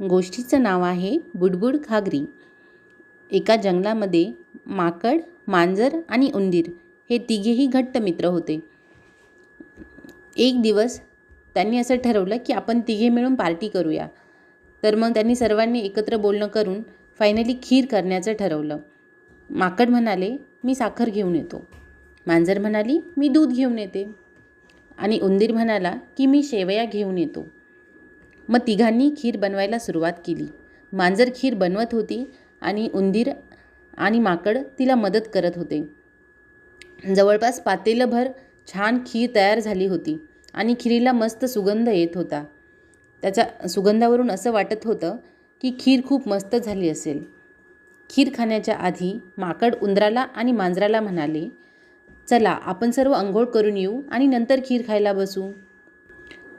गोष्टीचं नाव आहे बुडबुड घागरी. एका जंगलामध्ये माकड, मांजर आणि उंदीर हे तिघेही घट्ट मित्र होते. एक दिवस त्यांनी असं ठरवलं की आपण तिघे मिळून पार्टी करूया. तर मग त्यांनी सर्वांनी एकत्र बोलणं करून फायनली खीर करण्याचं ठरवलं. माकड म्हणाले, मी साखर घेऊन येतो. मांजर म्हणाली, मी दूध घेऊन येते. आणि उंदीर म्हणाला की मी शेवया घेऊन येतो. मग तिघांनी खीर बनवायला सुरुवात केली. मांजर खीर बनवत होती आणि उंदीर आणि माकड तिला मदत करत होते. जवळपास पातेलभर छान खीर तयार झाली होती आणि खीरीला मस्त सुगंध येत होता. त्याच्या सुगंधावरून असं वाटत होतं की खीर खूप मस्त झाली असेल. खीर खाण्याच्या आधी माकड उंदराला आणि मांजराला म्हणाले, चला आपण सर्व अंघोळ करून येऊ आणि नंतर खीर खायला बसू.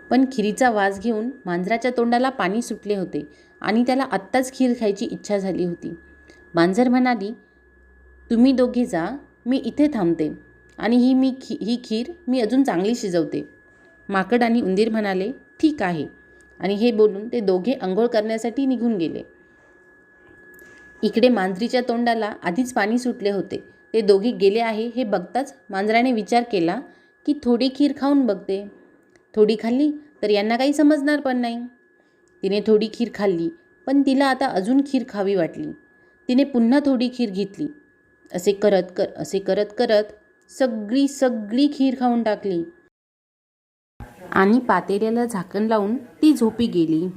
पण खिरीचा वास घेऊन मांजराच्या तोंडाला पाणी सुटले होते आणि त्याला आत्ताच खीर खायची इच्छा झाली होती. मांजर म्हणाली, तुम्ही दोघे जा, मी इथे थांबते आणि ही खीर मी अजून चांगली शिजवते. माकड आणि उंदीर म्हणाले, ठीक आहे. आणि हे बोलून ते दोघे अंघोळ करण्यासाठी निघून गेले. इकडे मांजरीच्या तोंडाला आधीच पाणी सुटले होते. ते दोघे गेले आहे हे बघताच मांजराने विचार केला की थोडी खीर खाऊन बघते. थोडी खाल्ली तर यांना काही समजणार पण नाही. तिने थोडी खीर खाल्ली, पण तिला आता अजून खीर खावी वाटली. तिने पुन्हा थोडी खीर घेतली. असे करत करत सगळी खीर खाऊन टाकली आणि पातेल्याला झाकण लावून ती झोपी गेली.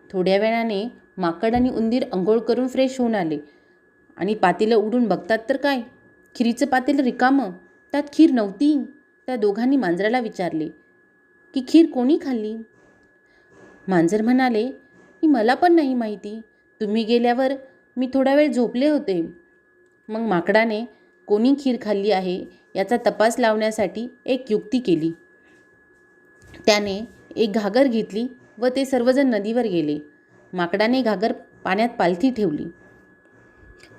थोड्या वेळाने माकड आणि उंदीर अंघोळ करून फ्रेश होऊन आले आणि पातेलं उडून बघतात तर काय, खिरीचं पातेलं रिकामं, त्यात खीर नव्हती. त्या दोघांनी मांजराला विचारले की खीर कोणी खाल्ली. मांजर म्हणाले, की मला पण नाही माहिती, तुम्ही गेल्यावर मी थोडा वेळ झोपले होते. मग माकडाने कोणी खीर खाल्ली आहे याचा तपास लावण्यासाठी एक युक्ती केली. त्याने एक घागर घेतली व ते सर्वजण नदीवर गेले. माकडाने घागर पाण्यात पालथी ठेवली.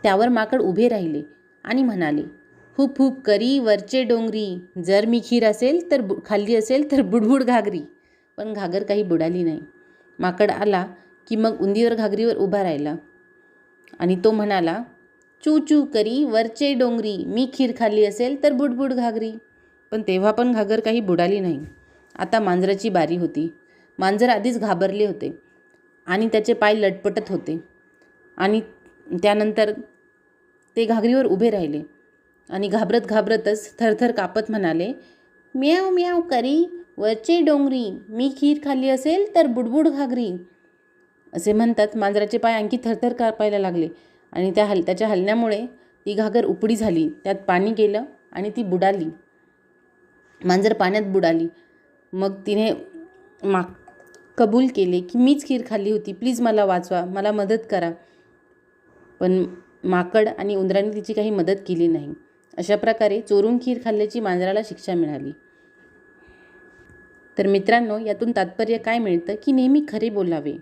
त्यावर माकड उभे राहिले आणि म्हणाले, हुप हुप करी वरचे डोंगरी, जर मी खीर खाल्ली असेल तर बुडबुड घागरी. पण घागर काही बुडाली नाही. माकड आला की मग उंदीर घागरीवर उभा राहिला आणि तो म्हणाला, चू चू करी वरचे डोंगरी, मी खीर खाल्ली असेल तर बुडबुड घागरी. पण तेव्हा पण घागर काही बुडाली नाही. आता मांजराची बारी होती. मांजर आधीच घाबरले होते आणि त्याचे पाय लटपटत होते. आणि त्यानंतर ते घागरीवर उभे राहिले आणि घाबरतच थरथर कापत म्हणाले, म्याव म्याव करी वरचे डोंगरी, मी खीर खाल्ली असेल तर बुडबुड घागरी. असे म्हणतात मांजराचे पाय आणखी थरथर कापायला लागले आणि त्याच्या हलण्यामुळे ती घागर उपडी झाली. त्यात पाणी गेलं आणि ती बुडाली. मांजर पाण्यात बुडाली. मग तिने कबूल केले की मीच खीर खाल्ली होती, प्लीज मला वाचवा, मला मदत करा. पण माकड आणि उंदराने तिची काही मदत केली नाही. अशा प्रकारे चोरून खीर खाल्ल्याची मांजराला शिक्षा मिळाली. तर मित्रांनो, यातून तात्पर्य काय मिळतं की नेहमी खरे बोलावे.